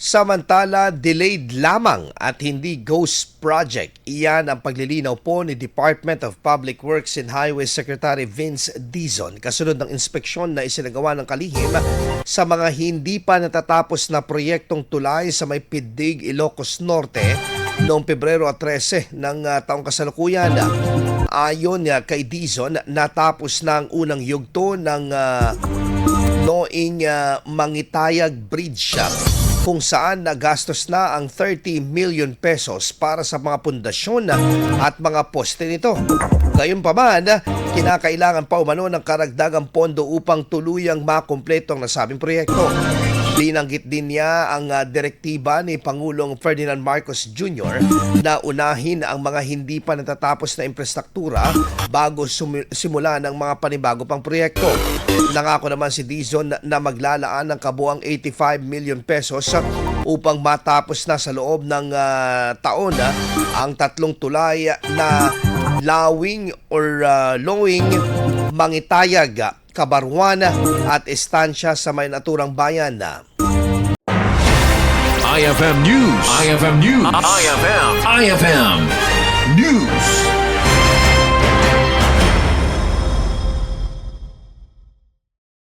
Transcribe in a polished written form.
Samantala, delayed lamang at hindi ghost project. Iyan ang paglilinaw po ni Department of Public Works and Highways Secretary Vince Dizon kasunod ng inspeksyon na isinagawa ng kalihim sa mga hindi pa natatapos na proyektong tulay sa may Pidig, Ilocos Norte noong Pebrero 13 ng taong kasalukuyan. Ayon kay Dizon, natapos na ang unang yugto ng Noing Mangitayag Bridge kung saan nagastos na ang 30 million pesos para sa mga pundasyon at mga poste nito. Gayunpaman, kinakailangan pa umano ng karagdagang pondo upang tuluyang makumpleto ang nasabing proyekto. Binanggit din niya ang direktiba ni Pangulong Ferdinand Marcos Jr. na unahin ang mga hindi pa natatapos na infrastruktura bago simula ng mga panibago pang proyekto. Nangako naman si Dizon na maglalaan ng kabuang 85 million pesos upang matapos na sa loob ng taon ang tatlong tulay na Lawing Mangitayag, Kabarwan at Estancia sa may naturang bayan. IFM News. IFM News. IFM News.